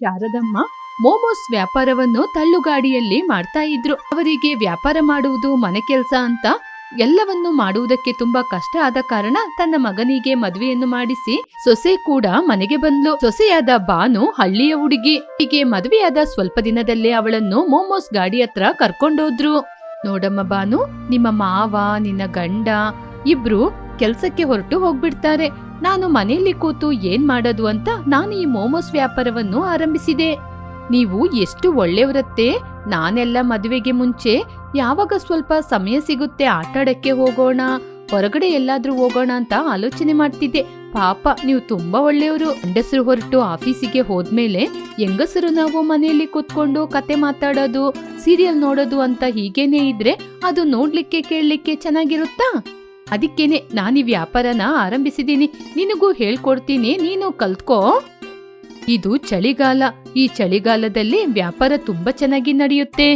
ಶಾರದಮ್ಮ ಮೋಮೋಸ್ ವ್ಯಾಪಾರವನ್ನು ತಳ್ಳುಗಾಡಿಯಲ್ಲಿ ಮಾಡ್ತಾ ಇದ್ರು. ಅವರಿಗೆ ವ್ಯಾಪಾರ ಮಾಡುವುದು ಮನೆ ಕೆಲಸ ಅಂತ ಎಲ್ಲವನ್ನು ಮಾಡುವುದಕ್ಕೆ ತುಂಬಾ ಕಷ್ಟ ಆದ ಕಾರಣ ತನ್ನ ಮಗನಿಗೆ ಮದುವೆಯನ್ನು ಮಾಡಿಸಿ ಸೊಸೆ ಕೂಡ ಮನೆಗೆ ಬಂದ್ಲು. ಸೊಸೆಯಾದ ಬಾನು ಹಳ್ಳಿಯ ಹುಡುಗಿ. ಹೀಗೆ ಮದುವೆಯಾದ ಸ್ವಲ್ಪ ದಿನದಲ್ಲೇ ಅವಳನ್ನು ಮೋಮೋಸ್ ಗಾಡಿ ಹತ್ರ ಕರ್ಕೊಂಡೋದ್ರು. ನೋಡಮ್ಮ ಬಾನು, ನಿಮ್ಮ ಮಾವ ನಿನ್ನ ಗಂಡ ಇಬ್ರು ಕೆಲ್ಸಕ್ಕೆ ಹೊರಟು ಹೋಗ್ಬಿಡ್ತಾರೆ. ನಾನು ಮನೆಯಲ್ಲಿ ಕೂತು ಏನ್ ಮಾಡೋದು ಅಂತ ನಾನು ಈ ಮೋಮೋಸ್ ವ್ಯಾಪಾರವನ್ನು ಆರಂಭಿಸಿದೆ. ನೀವು ಎಷ್ಟು ಒಳ್ಳೆಯವರತ್ತೆ. ನಾನೆಲ್ಲ ಮದುವೆಗೆ ಮುಂಚೆ ಯಾವಾಗ ಸ್ವಲ್ಪ ಸಮಯ ಸಿಗುತ್ತೆ ಆಟಾಡಕ್ಕೆ ಹೋಗೋಣ, ಹೊರಗಡೆ ಎಲ್ಲಾದ್ರೂ ಹೋಗೋಣ ಅಂತ ಆಲೋಚನೆ ಮಾಡ್ತಿದ್ದೆ. ಪಾಪ ನೀವು ತುಂಬಾ ಒಳ್ಳೆಯವರು. ಗಂಡಸರು ಹೊರಟು ಆಫೀಸಿಗೆ ಹೋದ್ಮೇಲೆ ಹೆಂಗಸರು ನಾವು ಮನೆಯಲ್ಲಿ ಕೂತ್ಕೊಂಡು ಕತೆ ಮಾತಾಡೋದು, ಸೀರಿಯಲ್ ನೋಡೋದು ಅಂತ ಹೀಗೇನೆ ಇದ್ರೆ ಅದು ನೋಡ್ಲಿಕ್ಕೆ ಕೇಳಲಿಕ್ಕೆ ಚೆನ್ನಾಗಿರುತ್ತಾ? ಅದಕ್ಕೇನೆ ನಾನೀ ವ್ಯಾಪಾರನ ಆರಂಭಿಸಿದೀನಿ. ನಿನಗೂ ಹೇಳ್ಕೊಡ್ತೀನಿ, ನೀನು ಕಲ್ತ್ಕೋ. ಇದು ಚಳಿಗಾಲ. ಈ ಚಳಿಗಾಲದಲ್ಲಿ ವ್ಯಾಪಾರ ತುಂಬಾ ಚೆನ್ನಾಗಿ ನಡೆಯುತ್ತೆ.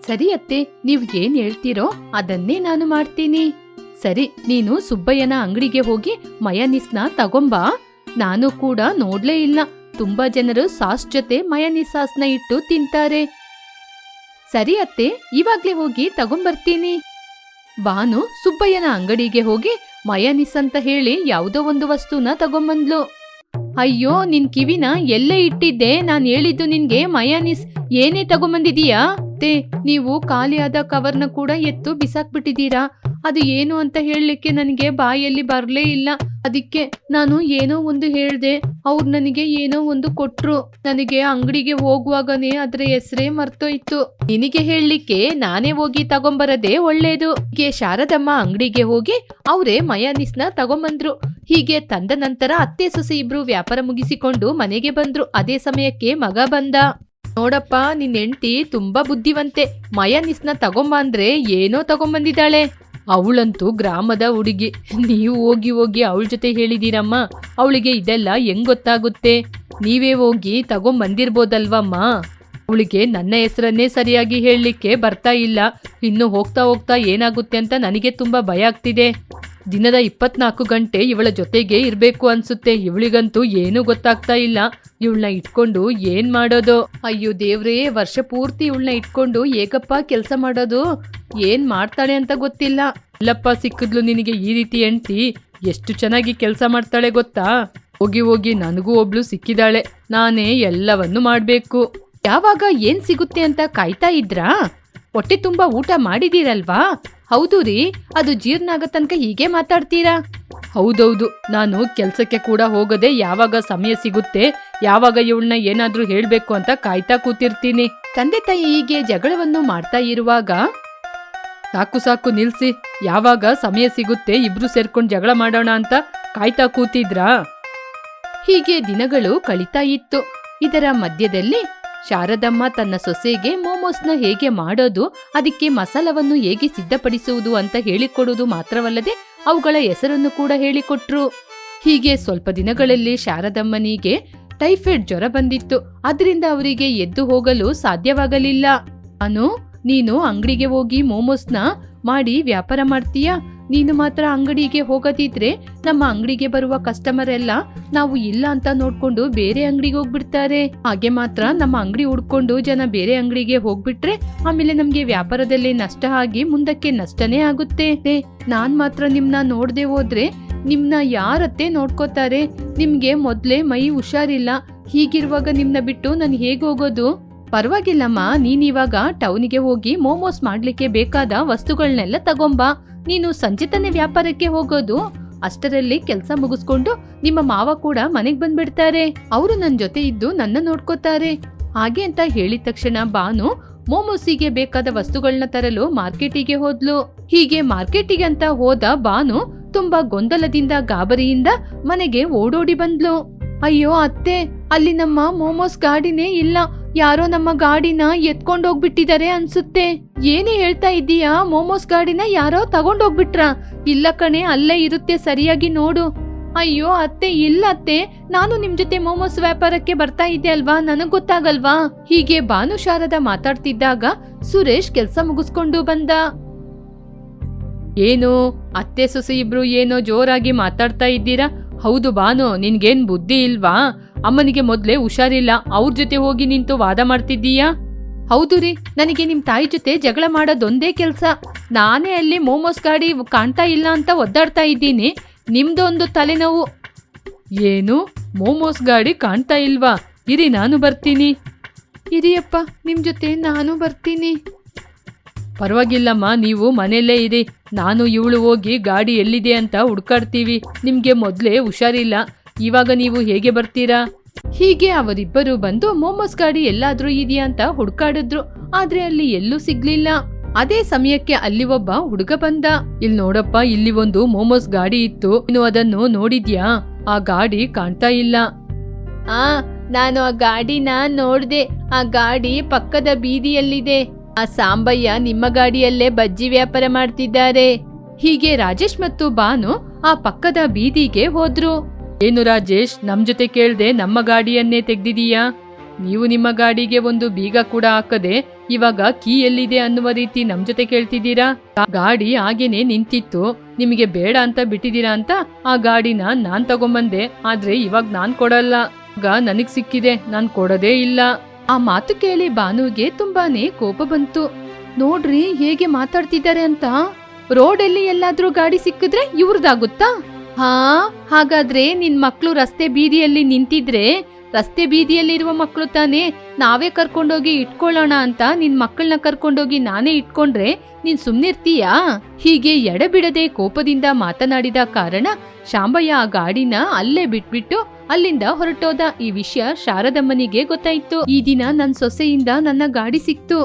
ಸರಿ ಅತ್ತೆ, ನೀವ್ ಏನ್ ಹೇಳ್ತೀರೋ ಅದನ್ನೇ ನಾನು ಮಾಡ್ತೀನಿ. ಸರಿ, ನೀನು ಸುಬ್ಬಯ್ಯನ ಅಂಗಡಿಗೆ ಹೋಗಿ ಮಯನೀಸ್ನ ತಗೊಂಬಾ. ನಾನು ಕೂಡ ನೋಡ್ಲೇ ಇಲ್ಲ. ತುಂಬಾ ಜನರು ಸಾಸ್ ಜೊತೆ ಮಯನೀಸ್ ಸಾಸ್ನ ಇಟ್ಟು ತಿಂತಾರೆ. ಸರಿ ಅತ್ತೆ, ಇವಾಗ್ಲೇ ಹೋಗಿ ತಗೊಂಬರ್ತೀನಿ. ಬಾನು ಸುಬ್ಬಯ್ಯನ ಅಂಗಡಿಗೆ ಹೋಗಿ ಮಯನೀಸ್ ಅಂತ ಹೇಳಿ ಯಾವುದೋ ಒಂದು ವಸ್ತುನ ತಗೊಂಬಂದ್ಲು. ಅಯ್ಯೋ, ನಿನ್ ಕಿವಿನ ಎಲ್ಲೇ ಇಟ್ಟಿದ್ದೆ? ನಾನ್ ಹೇಳಿದ್ದು ನಿನ್ಗೆ ಮಯನೀಸ್. ಏನೇ ತಗೊಂಬಂದಿದೀಯಾ? ನೀವು ಖಾಲಿಯಾದ ಕವರ್ನ ಕೂಡ ಎತ್ತು ಬಿಸಾಕ್ಬಿಟ್ಟಿದೀರಾ. ಅದು ಏನು ಅಂತ ಹೇಳಲಿಕ್ಕೆ ನನಗೆ ಬಾಯಲ್ಲಿ ಬರ್ಲೇ ಇಲ್ಲ. ಅದಕ್ಕೆ ನಾನು ಏನೋ ಒಂದು ಹೇಳ್ದೆ, ಅವ್ರು ನನಗೆ ಏನೋ ಒಂದು ಕೊಟ್ರು. ನನಗೆ ಅಂಗಡಿಗೆ ಹೋಗುವಾಗನೇ ಅದ್ರ ಹೆಸರೇ ಮರ್ತೋಯ್ತು. ನಿನಗೆ ಹೇಳಲಿಕ್ಕೆ ನಾನೇ ಹೋಗಿ ತಗೊಂಬರದೆ ಒಳ್ಳೇದು. ಹೀಗೆ ಶಾರದಮ್ಮ ಅಂಗಡಿಗೆ ಹೋಗಿ ಅವರೇ ಮಯನೀಸ್ನ ತಗೊಂಬಂದ್ರು. ಹೀಗೆ ತಂದ ನಂತರ ಅತ್ತೆ ಸೊಸೆ ಇಬ್ರು ವ್ಯಾಪಾರ ಮುಗಿಸಿಕೊಂಡು ಮನೆಗೆ ಬಂದ್ರು. ಅದೇ ಸಮಯಕ್ಕೆ ಮಗ ಬಂದ. ನೋಡಪ್ಪ, ನಿನ್ ಹೆಂಡ್ತಿ ತುಂಬಾ ಬುದ್ಧಿವಂತೆ. ಮಯನೀಸ್ನ ತಗೊಂಬ ಅಂದ್ರೆ ಏನೋ ತಗೊಂಬಂದಿದ್ದಾಳೆ. ಅವಳಂತೂ ಗ್ರಾಮದ ಹುಡುಗಿ. ನೀವು ಹೋಗಿ ಹೋಗಿ ಅವಳ ಜೊತೆ ಹೇಳಿದೀರಮ್ಮ. ಅವಳಿಗೆ ಇದೆಲ್ಲ ಹೆಂಗ್ ಗೊತ್ತಾಗುತ್ತೆ? ನೀವೇ ಹೋಗಿ ತಗೊಂಬಂದಿರ್ಬೋದಲ್ವಮ್ಮ. ಅವಳಿಗೆ ನನ್ನ ಹೆಸರನ್ನೇ ಸರಿಯಾಗಿ ಹೇಳಲಿಕ್ಕೆ ಬರ್ತಾ ಇಲ್ಲ. ಇನ್ನು ಹೋಗ್ತಾ ಹೋಗ್ತಾ ಏನಾಗುತ್ತೆ ಅಂತ ನನಗೆ ತುಂಬಾ ಭಯ ಆಗ್ತಿದೆ. ದಿನದ 24 ಗಂಟೆ ಇವಳ ಜೊತೆಗೆ ಇರ್ಬೇಕು ಅನ್ಸುತ್ತೆ. ಇವಳಿಗಂತೂ ಏನೂ ಗೊತ್ತಾಗ್ತಾ ಇಲ್ಲ. ಇವಳನ್ನ ಇಟ್ಕೊಂಡು ಏನ್ ಮಾಡೋದು? ಅಯ್ಯೋ ದೇವ್ರೇ, ವರ್ಷ ಪೂರ್ತಿ ಇವಳನ್ನ ಇಟ್ಕೊಂಡು ಹೇಗಪ್ಪ ಕೆಲಸ ಮಾಡೋದು? ಏನ್ ಮಾಡ್ತಾಳೆ ಅಂತ ಗೊತ್ತಿಲ್ಲ. ಇಲ್ಲಪ್ಪ, ಸಿಕ್ಕಿದ್ಲು ನಿನಗೆ ಈ ರೀತಿ ಹೆಂಡ್ತಿ. ಎಷ್ಟು ಚೆನ್ನಾಗಿ ಕೆಲಸ ಮಾಡ್ತಾಳೆ ಗೊತ್ತಾ? ಹೋಗಿ ಹೋಗಿ ನನಗೂ ಒಬ್ಳು ಸಿಕ್ಕಿದಾಳೆ. ನಾನೇ ಎಲ್ಲವನ್ನು ಮಾಡ್ಬೇಕು. ಯಾವಾಗ ಏನ್ ಸಿಗುತ್ತೆ ಅಂತ ಕಾಯ್ತಾ ಇದ್ರಾ? ಹೊಟ್ಟೆ ತುಂಬಾ ಊಟ ಮಾಡಿದೀರಲ್ವಾ? ಹೌದು ರೀ, ಅದು ಜೀರ್ಣ ಆಗೋ ತನಕ ಹೀಗೆ ಮಾತಾಡ್ತೀರಾ? ಹೌದೌದು, ನಾನು ಕೆಲ್ಸಕ್ಕೆ ಕೂಡ ಹೋಗದೆ ಯಾವಾಗ ಸಮಯ ಸಿಗುತ್ತೆ, ಯಾವಾಗ ಇವಳನ್ನ ಏನಾದ್ರೂ ಹೇಳ್ಬೇಕು ಅಂತ ಕಾಯ್ತಾ ಕೂತಿರ್ತೀನಿ. ತಂದೆ ತಾಯಿ ಹೀಗೆ ಜಗಳವನ್ನು ಮಾಡ್ತಾ ಇರುವಾಗ, ಸಾಕು ಸಾಕು ನಿಲ್ಸಿ. ಯಾವಾಗ ಸಮಯ ಸಿಗುತ್ತೆ ಇಬ್ರು ಸೇರ್ಕೊಂಡು ಜಗಳ ಮಾಡೋಣ ಅಂತ ಕಾಯ್ತಾ ಕೂತಿದ್ರಾ? ಹೀಗೆ ದಿನಗಳು ಕಳೀತಾ ಇತ್ತು. ಇದರ ಮಧ್ಯದಲ್ಲಿ ಶಾರದಮ್ಮ ತನ್ನ ಸೊಸೆಗೆ ಮೋಮೋಸ್ನ ಹೇಗೆ ಮಾಡೋದು, ಅದಕ್ಕೆ ಮಸಾಲವನ್ನು ಹೇಗೆ ಸಿದ್ಧಪಡಿಸುವುದು ಅಂತ ಹೇಳಿಕೊಡುವುದು ಮಾತ್ರವಲ್ಲದೆ ಅವುಗಳ ಹೆಸರನ್ನು ಕೂಡ ಹೇಳಿಕೊಟ್ರು. ಹೀಗೆ ಸ್ವಲ್ಪ ದಿನಗಳಲ್ಲಿ ಶಾರದಮ್ಮನಿಗೆ ಟೈಫಾಯ್ಡ್ ಜ್ವರ ಬಂದಿತ್ತು. ಅದರಿಂದ ಅವರಿಗೆ ಎದ್ದು ಹೋಗಲು ಸಾಧ್ಯವಾಗಲಿಲ್ಲ. ನೀನು ಅಂಗಡಿಗೆ ಹೋಗಿ ಮೋಮೋಸ್ನ ಮಾಡಿ ವ್ಯಾಪಾರ ಮಾಡ್ತೀಯಾ? ನೀನು ಮಾತ್ರ ಅಂಗಡಿಗೆ ಹೋಗದಿದ್ರೆ ನಮ್ಮ ಅಂಗಡಿಗೆ ಬರುವ ಕಸ್ಟಮರ್ ಎಲ್ಲ ನಾವು ಇಲ್ಲ ಅಂತ ನೋಡ್ಕೊಂಡು ಬೇರೆ ಅಂಗಡಿಗೆ ಹೋಗ್ಬಿಡ್ತಾರೆ. ಹಾಗೆ ಮಾತ್ರ ನಮ್ಮ ಅಂಗಡಿ ಹುಡ್ಕೊಂಡು ಜನ ಬೇರೆ ಅಂಗಡಿಗೆ ಹೋಗ್ಬಿಟ್ರೆ ಆಮೇಲೆ ನಮ್ಗೆ ವ್ಯಾಪಾರದಲ್ಲಿ ನಷ್ಟ ಆಗಿ ಮುಂದಕ್ಕೆ ನಷ್ಟನೇ ಆಗುತ್ತೆ. ನಾನ್ ಮಾತ್ರ ನಿಮ್ನ ನೋಡ್ದೆ ಹೋದ್ರೆ ನಿಮ್ನ ಯಾರತ್ತೆ ನೋಡ್ಕೋತಾರೆ? ನಿಮ್ಗೆ ಮೊದ್ಲೇ ಮೈ ಹುಷಾರಿಲ್ಲ. ಹೀಗಿರುವಾಗ ನಿಮ್ನ ಬಿಟ್ಟು ನಾನು ಹೇಗೆ ಹೋಗೋದು? ಪರವಾಗಿಲ್ಲಮ್ಮ, ನೀನಿವಾಗ ಟೌನಿಗೆ ಹೋಗಿ ಮೋಮೋಸ್ ಮಾಡ್ಲಿಕ್ಕೆ ಬೇಕಾದ ವಸ್ತುಗಳನ್ನೆಲ್ಲ ತಗೊಂಬಾ. ನೀನು ಸಂಜೆ ತಾನೇ ವ್ಯಾಪಾರಕ್ಕೆ ಹೋಗೋದು. ಅಷ್ಟರಲ್ಲಿ ಕೆಲಸ ಮುಗಿಸ್ಕೊಂಡು ನಿಮ್ಮ ಮಾವ ಕೂಡ ಮನೆಗ್ ಬಂದ್ಬಿಡ್ತಾರೆ. ಅವರು ನನ್ ಜೊತೆ ಇದ್ದು ನನ್ನ ನೋಡ್ಕೋತಾರೆ. ಹಾಗೆ ಅಂತ ಹೇಳಿದ ತಕ್ಷಣ ಬಾನು ಮೋಮೋಸಿಗೆ ಬೇಕಾದ ವಸ್ತುಗಳನ್ನ ತರಲು ಮಾರ್ಕೆಟಿಗೆ ಹೋದ್ಲು. ಹೀಗೆ ಮಾರ್ಕೆಟಿಗೆ ಅಂತ ಹೋದ ಬಾನು ತುಂಬಾ ಗೊಂದಲದಿಂದ ಗಾಬರಿಯಿಂದ ಮನೆಗೆ ಓಡೋಡಿ ಬಂದ್ಲು. ಅಯ್ಯೋ ಅತ್ತೆ, ಅಲ್ಲಿ ನಮ್ಮ ಮೋಮೋಸ್ ಗಾಡಿನೇ ಇಲ್ಲ. ಯಾರೋ ನಮ್ಮ ಗಾಡಿನ ಎತ್ಕೊಂಡೋಗ್ಬಿಟ್ಟಿದ್ದಾರೆ ಅನ್ಸುತ್ತೆ. ಏನೇ ಹೇಳ್ತಾ ಇದ್ದೀಯಾ? ಮೋಮೋಸ್ ಗಾಡಿನ ಯಾರೋ ತಗೊಂಡೋಗ್ಬಿಟ್ರ? ಇಲ್ಲ ಕಣೆ, ಅಲ್ಲೇ ಇರುತ್ತೆ, ಸರಿಯಾಗಿ ನೋಡು. ಅಯ್ಯೋ ಅತ್ತೆ, ಇಲ್ಲ ಅತ್ತೆ, ನಾನು ನಿಮ್ ಜೊತೆ ಮೋಮೋಸ್ ವ್ಯಾಪಾರಕ್ಕೆ ಬರ್ತಾ ಇದ್ದೆ ಅಲ್ವಾ, ನನಗ್ ಗೊತ್ತಾಗಲ್ವಾ? ಹೀಗೆ ಭಾನು ಶಾರದ ಮಾತಾಡ್ತಿದ್ದಾಗ ಸುರೇಶ್ ಕೆಲ್ಸ ಮುಗಿಸ್ಕೊಂಡು ಬಂದ. ಏನು ಅತ್ತೆ ಸೊಸೆ ಇಬ್ರು ಏನೋ ಜೋರಾಗಿ ಮಾತಾಡ್ತಾ ಇದ್ದೀರಾ? ಹೌದು ಭಾನು, ನಿನ್ಗೇನ್ ಬುದ್ಧಿ ಇಲ್ವಾ? ಅಮ್ಮನಿಗೆ ಮೊದ್ಲೇ ಹುಷಾರಿಲ್ಲ, ಅವ್ರ ಜೊತೆ ಹೋಗಿ ನಿಂತು ವಾದ ಮಾಡ್ತಿದ್ದೀಯಾ? ಹೌದು ರೀ, ನನಗೆ ನಿಮ್ ತಾಯಿ ಜೊತೆ ಜಗಳ ಮಾಡೋದೊಂದೇ ಕೆಲ್ಸ. ನಾನೇ ಅಲ್ಲಿ ಮೋಮೋಸ್ ಗಾಡಿ ಕಾಣ್ತಾ ಇಲ್ಲ ಅಂತ ಒದ್ದಾಡ್ತಾ ಇದ್ದೀನಿ, ನಿಮ್ದೊಂದು ತಲೆನೋವು. ಏನು, ಮೋಮೋಸ್ ಗಾಡಿ ಕಾಣ್ತಾ ಇಲ್ವಾ? ಇರಿ, ನಾನು ಬರ್ತೀನಿ. ಇರಿಯಪ್ಪ, ನಿಮ್ ಜೊತೆ ನಾನು ಬರ್ತೀನಿ. ಪರವಾಗಿಲ್ಲಮ್ಮ, ನೀವು ಮನೆಯಲ್ಲೇ ಇರಿ. ನಾನು ಇವಳು ಹೋಗಿ ಗಾಡಿ ಎಲ್ಲಿದೆ ಅಂತ ಹುಡ್ಕಾಡ್ತೀವಿ. ನಿಮ್ಗೆ ಮೊದ್ಲೇ ಹುಷಾರಿಲ್ಲ, ಇವಾಗ ನೀವು ಹೇಗೆ ಬರ್ತೀರಾ? ಹೀಗೆ ಅವರಿಬ್ಬರು ಬಂದು ಮೋಮೋಸ್ ಗಾಡಿ ಎಲ್ಲಾದ್ರೂ ಇದೆಯಾ ಅಂತ ಹುಡ್ಕಾಡಿದ್ರು. ಆದ್ರೆ ಅಲ್ಲಿ ಎಲ್ಲೂ ಸಿಗ್ಲಿಲ್ಲ. ಅದೇ ಸಮಯಕ್ಕೆ ಅಲ್ಲಿ ಒಬ್ಬ ಹುಡುಗ ಬಂದ. ಇಲ್ಲಿ ನೋಡಪ್ಪ, ಇಲ್ಲಿ ಒಂದು ಮೋಮೋಸ್ ಗಾಡಿ ಇತ್ತು, ನೀನು ಅದನ್ನು ನೋಡಿದ್ಯಾ? ಆ ಗಾಡಿ ಕಾಣ್ತಾ ಇಲ್ಲ. ನಾನು ಆ ಗಾಡಿನ ನೋಡ್ದೆ. ಆ ಗಾಡಿ ಪಕ್ಕದ ಬೀದಿಯಲ್ಲಿದೆ. ಆ ಸಾಂಬಯ್ಯ ನಿಮ್ಮ ಗಾಡಿಯಲ್ಲೇ ಬಜ್ಜಿ ವ್ಯಾಪಾರ ಮಾಡ್ತಿದ್ದಾರೆ. ಹೀಗೆ ರಾಜೇಶ್ ಮತ್ತು ಬಾನು ಆ ಪಕ್ಕದ ಬೀದಿಗೆ ಹೋದ್ರು. ಏನು ರಾಜೇಶ್, ನಮ್ ಜೊತೆ ಕೇಳ್ದೆ ನಮ್ಮ ಗಾಡಿಯನ್ನೇ ತೆಗ್ದಿದೀಯಾ? ನೀವು ನಿಮ್ಮ ಗಾಡಿಗೆ ಒಂದು ಬೀಗ ಕೂಡ ಹಾಕದೆ ಇವಾಗ ಕೀ ಎಲ್ಲಿದೆ ಅನ್ನುವ ರೀತಿ ನಮ್ ಜೊತೆ ಕೇಳ್ತಿದ್ದೀರಾ? ಗಾಡಿ ಹಾಗೇನೆ ನಿಂತಿತ್ತು, ನಿಮಗೆ ಬೇಡ ಅಂತ ಬಿಟ್ಟಿದ್ದೀರಾ ಅಂತ ಆ ಗಾಡಿನ ನಾನ್ ತಗೊಂಬಂದೆ. ಆದ್ರೆ ಇವಾಗ ನಾನ್ ಕೊಡಲ್ಲ, ನನಗ್ ಸಿಕ್ಕಿದೆ, ನಾನ್ ಕೊಡೋದೇ ಇಲ್ಲ. ಆ ಮಾತು ಕೇಳಿ ಬಾನುಗೆ ತುಂಬಾನೇ ಕೋಪ ಬಂತು. ನೋಡ್ರಿ ಹೇಗೆ ಮಾತಾಡ್ತಿದ್ದಾರೆ ಅಂತ. ರೋಡಲ್ಲಿ ಎಲ್ಲಾದ್ರೂ ಗಾಡಿ ಸಿಕ್ಕಿದ್ರೆ ಇವ್ರದಾಗುತ್ತಾ? ಹಾಗಾದ್ರೆ ನಿನ್ ಮಕ್ಳು ರಸ್ತೆ ಬೀದಿಯಲ್ಲಿ ನಿಂತಿದ್ರೆ, ರಸ್ತೆ ಬೀದಿಯಲ್ಲಿರುವ ಮಕ್ಳು ತಾನೇ, ನಾವೇ ಕರ್ಕೊಂಡೋಗಿ ಇಟ್ಕೊಳ್ಳೋಣ ಅಂತ ನಿನ್ ಮಕ್ಕಳನ್ನ ಕರ್ಕೊಂಡೋಗಿ ನಾನೇ ಇಟ್ಕೊಂಡ್ರೆ ನೀನ್ ಸುಮ್ನಿರ್ತೀಯಾ? ಹೀಗೆ ಎಡೆಬಿಡದೆ ಕೋಪದಿಂದ ಮಾತನಾಡಿದ ಕಾರಣ ಶಾಂಬಯ್ಯ ಆ ಗಾಡಿನ ಅಲ್ಲೇ ಬಿಟ್ಬಿಟ್ಟು ಅಲ್ಲಿಂದ ಹೊರಟೋದ. ಈ ವಿಷಯ ಶಾರದಮ್ಮನಿಗೆ ಗೊತ್ತಾಯ್ತು. ಈ ದಿನ ನನ್ ಸೊಸೆಯಿಂದ ನನ್ನ ಗಾಡಿ ಸಿಕ್ತು.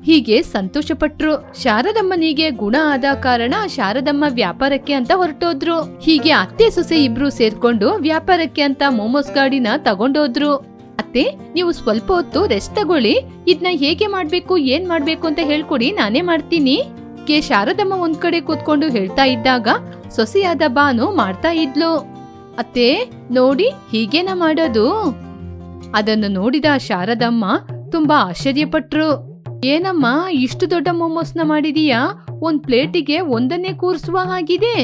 ಹೀಗೆ ಸಂತೋಷಪಟ್ರು. ಶಾರದಮ್ಮನಿಗೆ ಗುಣ ಆದ ಕಾರಣ ಶಾರದಮ್ಮ ವ್ಯಾಪಾರಕ್ಕೆ ಅಂತ ಹೊರಟೋದ್ರು. ಹೀಗೆ ಅತ್ತೆ ಸೊಸೆ ಇಬ್ರು ಸೇರ್ಕೊಂಡು ವ್ಯಾಪಾರಕ್ಕೆ ಅಂತ ಮೋಮೋಸ್ ಗಾಡಿನ ತಗೊಂಡೋದ್ರು. ಅತ್ತೆ, ನೀವು ಸ್ವಲ್ಪ ಹೊತ್ತು ರೆಸ್ಟ್ ತಗೊಳ್ಳಿ, ಇದನ್ನ ಹೇಗೆ ಮಾಡ್ಬೇಕು ಏನ್ ಮಾಡ್ಬೇಕು ಅಂತ ಹೇಳ್ಕೊಡಿ, ನಾನೇ ಮಾಡ್ತೀನಿ. ಶಾರದಮ್ಮ ಒಂದ್ ಕಡೆ ಕೂತ್ಕೊಂಡು ಹೇಳ್ತಾ ಇದ್ದಾಗ ಸೊಸೆಯಾದ ಬಾನು ಮಾಡ್ತಾ ಇದ್ಲು. ಅತ್ತೆ ನೋಡಿ, ಹೀಗೇನ ಮಾಡೋದು? ಅದನ್ನು ನೋಡಿದ ಶಾರದಮ್ಮ ತುಂಬಾ ಆಶ್ಚರ್ಯಪಟ್ರು. ಏನಮ್ಮ, ಇಷ್ಟು ದೊಡ್ಡ ಮೋಮೋಸ್ನ ಮಾಡಿದೀಯಾ? ಒಂದ್ ಪ್ಲೇಟಿಗೆ ಒಂದನ್ನೇ ಕೂರಿಸುವ ಹಾಗಿದೆ.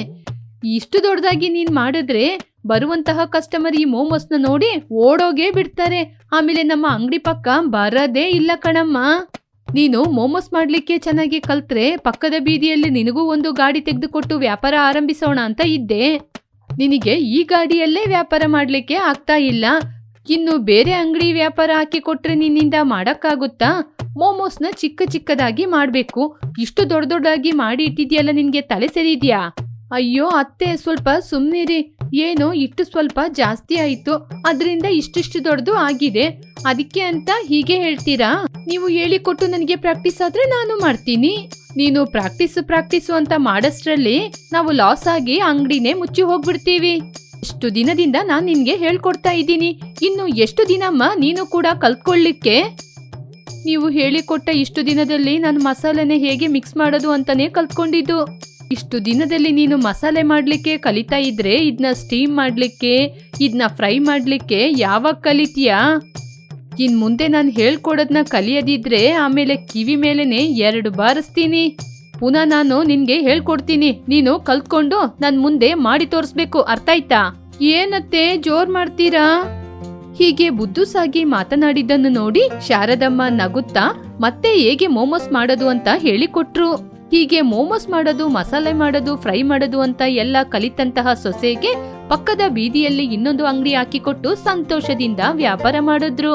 ಇಷ್ಟು ದೊಡ್ಡದಾಗಿ ನೀನ್ ಮಾಡಿದ್ರೆ ಬರುವಂತಹ ಕಸ್ಟಮರ್ ಈ ಮೋಮೋಸ್ನ ನೋಡಿ ಓಡೋಗೇ ಬಿಡ್ತಾರೆ. ಆಮೇಲೆ ನಮ್ಮ ಅಂಗಡಿ ಪಕ್ಕ ಬರದೇ ಇಲ್ಲ ಕಣಮ್ಮ. ನೀನು ಮೋಮೋಸ್ ಮಾಡ್ಲಿಕ್ಕೆ ಚೆನ್ನಾಗಿ ಕಲ್ತ್ರೆ ಪಕ್ಕದ ಬೀದಿಯಲ್ಲಿ ನಿನಗೂ ಒಂದು ಗಾಡಿ ತೆಗೆದುಕೊಟ್ಟು ವ್ಯಾಪಾರ ಆರಂಭಿಸೋಣ ಅಂತ ಇದ್ದೆ. ನಿನಗೆ ಈ ಗಾಡಿಯಲ್ಲೇ ವ್ಯಾಪಾರ ಮಾಡ್ಲಿಕ್ಕೆ ಆಗ್ತಾ ಇಲ್ಲ, ಇನ್ನು ಬೇರೆ ಅಂಗಡಿ ವ್ಯಾಪಾರ ಹಾಕಿ ಕೊಟ್ರೆ ನಿನ್ನಿಂದ ಮಾಡಕ್ಕಾಗುತ್ತಾ? ಮೋಮೋಸ್ನ ಚಿಕ್ಕ ಚಿಕ್ಕದಾಗಿ ಮಾಡ್ಬೇಕು. ಇಷ್ಟು ದೊಡ್ಡ ದೊಡ್ಡದಾಗಿ ಮಾಡಿ ಇಟ್ಟಿದ್ಯಲ್ಲ, ನಿನ್ಗೆ ತಲೆ ಸರಿದ್ಯಾ? ಅಯ್ಯೋ ಅತ್ತೆ, ಸ್ವಲ್ಪ ಸುಮ್ನಿರಿ. ಏನೋ ಇಟ್ಟು ಸ್ವಲ್ಪ ಜಾಸ್ತಿ ಆಯ್ತು, ಅದರಿಂದ ಇಷ್ಟಿಷ್ಟು ದೊಡ್ಡದು ಆಗಿದೆ, ಅದಕ್ಕೆ ಅಂತ ಹೀಗೆ ಹೇಳ್ತೀರಾ? ನೀವು ಹೇಳಿಕೊಟ್ಟು ನನಗೆ ಪ್ರಾಕ್ಟೀಸ್ ಆದ್ರೆ ನಾನು ಮಾಡ್ತೀನಿ. ನೀನು ಪ್ರಾಕ್ಟೀಸು ಅಂತ ಮಾಡಷ್ಟ್ರಲ್ಲಿ ನಾವು ಲಾಸ್ ಆಗಿ ಅಂಗಡಿನೇ ಮುಚ್ಚಿ ಹೋಗ್ಬಿಡ್ತೀವಿ. ಎಷ್ಟು ದಿನದಿಂದ ನಾನ್ ನಿನ್ಗೆ ಹೇಳ್ಕೊಡ್ತಾ ಇದ್ದೀನಿ, ಇನ್ನು ಎಷ್ಟು ದಿನಮ್ಮ ನೀನು ಕೂಡ ಕಲ್ತ್ಕೊಳ್ಳಿಕ್ಕೆ? ನೀವು ಹೇಳಿಕೊಟ್ಟ ಇಷ್ಟು ದಿನದಲ್ಲಿ ನಾನು ಮಸಾಲೆನೆ ಹೇಗೆ ಮಿಕ್ಸ್ ಮಾಡೋದು ಅಂತಾನೆ ಕಲ್ತ್ಕೊಂಡಿದ್ದು. ಇಷ್ಟು ದಿನದಲ್ಲಿ ನೀನು ಮಸಾಲೆ ಮಾಡ್ಲಿಕ್ಕೆ ಕಲಿತಾ ಇದ್ರೆ ಇದನ್ನ ಸ್ಟೀಮ್ ಮಾಡ್ಲಿಕ್ಕೆ, ಇದನ್ನ ಫ್ರೈ ಮಾಡ್ಲಿಕ್ಕೆ ಯಾವಾಗ ಕಲಿತೀಯಾ? ಇನ್ ಮುಂದೆ ನಾನು ಹೇಳ್ಕೊಡೋದನ್ನ ಕಲಿಯದಿದ್ರೆ ಆಮೇಲೆ ಕಿವಿ ಮೇಲೆನೆ 2 ಬಾರಿಸ್ತೀನಿ. ಪುನಃ ನಾನು ನಿನ್ಗೆ ಹೇಳ್ಕೊಡ್ತೀನಿ, ನೀನು ಕಲ್ತ್ಕೊಂಡು ನನ್ ಮುಂದೆ ಮಾಡಿ ತೋರಿಸ್ಬೇಕು, ಅರ್ಥ ಆಯ್ತಾ? ಏನತ್ತೆ ಜೋರ್ ಮಾಡ್ತೀರಾ? ಹೀಗೆ ಬುದ್ಧುಸಾಗಿ ಮಾತನಾಡಿದ್ದನ್ನು ನೋಡಿ ಶಾರದಮ್ಮ ನಗುತ್ತಾ ಮತ್ತೆ ಹೇಗೆ ಮೋಮೋಸ್ ಮಾಡೋದು ಅಂತ ಹೇಳಿಕೊಟ್ರು. ಹೀಗೆ ಮೋಮೋಸ್ ಮಾಡೋದು, ಮಸಾಲೆ ಮಾಡೋದು, ಫ್ರೈ ಮಾಡೋದು ಅಂತ ಎಲ್ಲ ಕಲಿತಂತಹ ಸೊಸೆಗೆ ಪಕ್ಕದ ಬೀದಿಯಲ್ಲಿ ಇನ್ನೊಂದು ಅಂಗಡಿ ಹಾಕಿಕೊಟ್ಟು ಸಂತೋಷದಿಂದ ವ್ಯಾಪಾರ ಮಾಡಿದ್ರು.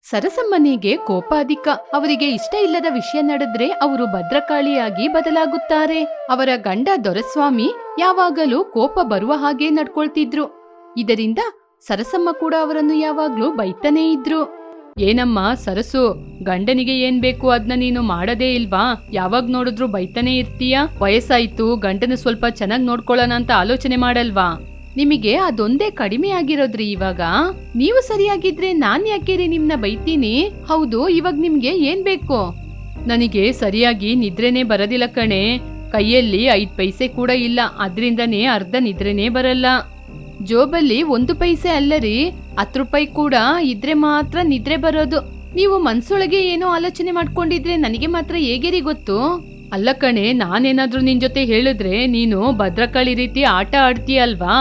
ಸರಸಮ್ಮನಿಗೆ ಕೋಪ ಅಧಿಕ. ಅವರಿಗೆ ಇಷ್ಟ ಇಲ್ಲದ ವಿಷಯ ನಡೆದ್ರೆ ಅವರು ಭದ್ರಕಾಳಿಯಾಗಿ ಬದಲಾಗುತ್ತಾರೆ. ಅವರ ಗಂಡ ದೊರೆಸ್ವಾಮಿ ಯಾವಾಗಲೂ ಕೋಪ ಬರುವ ಹಾಗೆ ನಡ್ಕೊಳ್ತಿದ್ರು. ಇದರಿಂದ ಸರಸಮ್ಮ ಕೂಡ ಅವರನ್ನು ಯಾವಾಗ್ಲೂ ಬೈತಾನೇ ಇದ್ರು. ಏನಮ್ಮ ಸರಸು, ಗಂಡನಿಗೆ ಏನ್ ಬೇಕು ಅದನ್ನ ನೀನು ಮಾಡದೇ ಇಲ್ವಾ? ಯಾವಾಗ ನೋಡಿದ್ರು ಬೈತಾನೆ ಇರ್ತೀಯ? ವಯಸ್ಸಾಯ್ತು, ಗಂಡನ ಸ್ವಲ್ಪ ಚೆನ್ನಾಗ್ ನೋಡ್ಕೊಳ್ಳೋಣ ಅಂತ ಆಲೋಚನೆ ಮಾಡಲ್ವಾ? ನಿಮಗೆ ಅದೊಂದೇ ಕಡಿಮೆ ಆಗಿರೋದ್ರಿ ಇವಾಗ. ನೀವು ಸರಿಯಾಗಿದ್ರೆ ನಾನ್ ಯಾಕೆ ನಿಮ್ನ ಬೈತೀನಿ? ಹೌದು, ಇವಾಗ ನಿಮ್ಗೆ ಏನ್ ಬೇಕು? ನನಗೆ ಸರಿಯಾಗಿ ನಿದ್ರೆನೇ ಬರೋದಿಲ್ಲ ಕಣೆ. ಕೈಯಲ್ಲಿ 5 ಪೈಸೆ ಕೂಡ ಇಲ್ಲ, ಅದ್ರಿಂದನೇ ಅರ್ಧ ನಿದ್ರೆನೇ ಬರಲ್ಲ. ಜೋಬಲ್ಲಿ 1 ಪೈಸೆ ಅಲ್ಲರಿ, 10 ರೂಪಾಯಿ ಕೂಡ ಇದ್ರೆ ಮಾತ್ರ ನಿದ್ರೆ ಬರೋದು. ನೀವು ಮನ್ಸೊಳಗೆ ಏನೋ ಆಲೋಚನೆ ಮಾಡ್ಕೊಂಡಿದ್ರೆ ನನಗೆ ಮಾತ್ರ ಹೇಗೆರಿ ಗೊತ್ತು? ಅಲ್ಲ ಕಣೆ, ನಾನೇನಾದ್ರೂ ನಿನ್ ಜೊತೆ ಹೇಳಿದ್ರೆ ನೀನು ಭದ್ರಕಾಳಿ ರೀತಿ ಆಟ ಆಡ್ತೀಯ ಅಲ್ವಾ?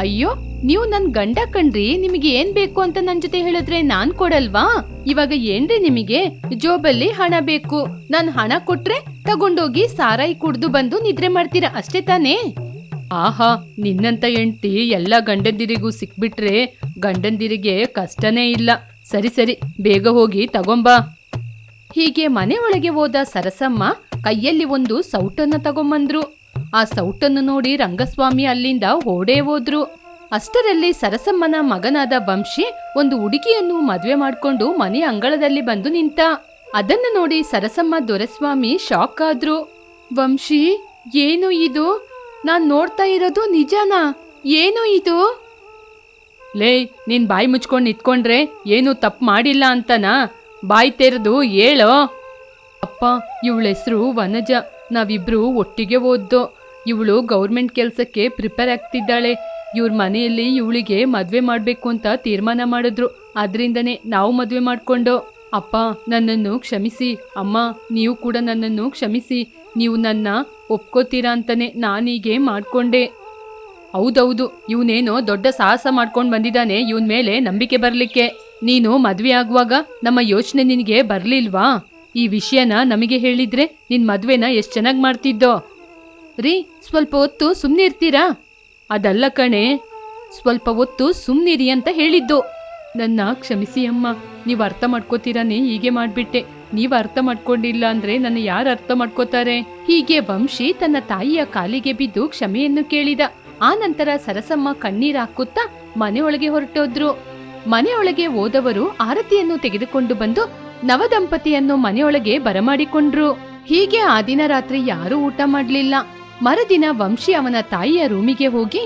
ಅಯ್ಯೋ, ನೀವು ನನ್ ಗಂಡ ಕಣ್ರಿ, ನಿಮಗೆ ಏನ್ ಬೇಕು ಅಂತ ನನ್ ಜೊತೆ ಹೇಳಿದ್ರೆ ನಾನ್ ಕೊಡಲ್ವಾ? ಇವಾಗ ಏನ್ರಿ ನಿಮಗೆ ಜೋಬಲ್ಲಿ ಹಣ ಬೇಕು, ನಾನ್ ಹಣ ಕೊಟ್ರೆ ತಗೊಂಡೋಗಿ ಸಾರಾಯಿ ಕುಡ್ದು ಬಂದು ನಿದ್ರೆ ಮಾಡ್ತೀರಾ ಅಷ್ಟೇ ತಾನೇ? ಆಹಾ, ನಿನ್ನಂತ ಹೆಂಡ್ತಿ ಎಲ್ಲ ಗಂಡಂದಿರಿಗೂ ಸಿಕ್ಬಿಟ್ರೆ ಗಂಡಂದಿರಿಗೆ ಕಷ್ಟನೇ ಇಲ್ಲ. ಸರಿ ಸರಿ, ಬೇಗ ಹೋಗಿ ತಗೊಂಬಾ. ಹೀಗೆ ಮನೆ ಒಳಗೆ ಹೋದ ಸರಸಮ್ಮ ಕೈಯಲ್ಲಿ ಒಂದು ಸೌಟನ್ನ ತಗೊಂಬಂದ್ರು. ಆ ಸೌಟನ್ನು ನೋಡಿ ರಂಗಸ್ವಾಮಿ ಅಲ್ಲಿಂದ ಓಡೇ ಹೋದ್ರು. ಅಷ್ಟರಲ್ಲಿ ಸರಸಮ್ಮನ ಮಗನಾದ ವಂಶಿ ಒಂದು ಹುಡುಗಿಯನ್ನು ಮದ್ವೆ ಮಾಡ್ಕೊಂಡು ಮನೆ ಅಂಗಳದಲ್ಲಿ ಬಂದು ನಿಂತ. ಅದನ್ನು ನೋಡಿ ಸರಸಮ್ಮ ದೊರೆಸ್ವಾಮಿ ಶಾಕ್ ಆದ್ರು. ವಂಶಿ, ಏನು ಇದು? ನಾನ್ ನೋಡ್ತಾ ಇರೋದು ನಿಜನಾ? ಏನು ಇದು? ಲೇ, ನೀನ್ ಬಾಯಿ ಮುಚ್ಕೊಂಡು ನಿಂತ್ಕೊಂಡ್ರೆ ಏನು ತಪ್ಪು ಮಾಡಿಲ್ಲ ಅಂತನಾ? ಬಾಯಿ ತೆರೆದು ಹೇಳೋ. ಅಪ್ಪ, ಇವಳ ಹೆಸರು ವನಜ, ನಾವಿಬ್ರು ಒಟ್ಟಿಗೆ ಓದ್ದೋ. ಇವಳು ಗೌರ್ಮೆಂಟ್ ಕೆಲಸಕ್ಕೆ ಪ್ರಿಪೇರ್ ಆಗ್ತಿದ್ದಾಳೆ. ಇವ್ರ ಮನೆಯಲ್ಲಿ ಇವಳಿಗೆ ಮದ್ವೆ ಮಾಡ್ಬೇಕು ಅಂತ ತೀರ್ಮಾನ ಮಾಡಿದ್ರು, ಆದ್ರಿಂದನೇ ನಾವು ಮದ್ವೆ ಮಾಡ್ಕೊಂಡು. ಅಪ್ಪ, ನನ್ನನ್ನು ಕ್ಷಮಿಸಿ. ಅಮ್ಮ, ನೀವು ಕೂಡ ನನ್ನನ್ನು ಕ್ಷಮಿಸಿ. ನೀವು ನನ್ನ ಒಪ್ಕೋತೀರಾ ಅಂತಾನೆ ನಾನೀಗೆ ಮಾಡ್ಕೊಂಡೆ. ಹೌದೌದು, ಇವನೇನೋ ದೊಡ್ಡ ಸಾಹಸ ಮಾಡ್ಕೊಂಡು ಬಂದಿದ್ದಾನೆ ಇವನ್ ಮೇಲೆ ನಂಬಿಕೆ ಬರ್ಲಿಕ್ಕೆ. ನೀನು ಮದ್ವೆ ಆಗುವಾಗ ನಮ್ಮ ಯೋಚನೆ ನಿನಗೆ ಬರ್ಲಿಲ್ವಾ? ಈ ವಿಷಯನ ನಮಗೆ ಹೇಳಿದ್ರೆ ನಿನ್ ಮದ್ವೆನ ಎಷ್ಟ್ ಚೆನ್ನಾಗಿ ಮಾಡ್ತಿದ್ದೋ. ರೀ, ಸ್ವಲ್ಪ ಹೊತ್ತು ಸುಮ್ನೆ ಇರ್ತೀರಾ? ಅದಲ್ಲ ಕಣೆ, ಸ್ವಲ್ಪ ಹೊತ್ತು ಸುಮ್ನಿರಿ ಅಂತ ಹೇಳಿದ್ದು. ನನ್ನ ಕ್ಷಮಿಸಿ ಅಮ್ಮ, ನೀವು ಅರ್ಥ ಮಾಡ್ಕೋತೀರಾನೆ ಹೀಗೆ ಮಾಡ್ಬಿಟ್ಟೆ. ನೀವು ಅರ್ಥ ಮಾಡ್ಕೊಂಡಿಲ್ಲ ಅಂದ್ರೆ ನನ್ನ ಯಾರು ಅರ್ಥ ಮಾಡ್ಕೋತಾರೆ? ಹೀಗೆ ವಂಶಿ ತನ್ನ ತಾಯಿಯ ಕಾಲಿಗೆ ಬಿದ್ದು ಕ್ಷಮೆಯನ್ನು ಕೇಳಿದ. ಆ ನಂತರ ಸರಸಮ್ಮ ಕಣ್ಣೀರ್ ಹಾಕುತ್ತಾ ಮನೆಯೊಳಗೆ ಹೊರಟೋದ್ರು. ಮನೆಯೊಳಗೆ ಹೋದವರು ಆರತಿಯನ್ನು ತೆಗೆದುಕೊಂಡು ಬಂದು ನವದಂಪತಿಯನ್ನು ಮನೆಯೊಳಗೆ ಬರಮಾಡಿಕೊಂಡ್ರು. ಹೀಗೆ ಆ ದಿನ ರಾತ್ರಿ ಯಾರೂ ಊಟ ಮಾಡ್ಲಿಲ್ಲ. ಮರುದಿನ ವಂಶಿ ಅವನ ತಾಯಿಯ ರೂಮಿಗೆ ಹೋಗಿ,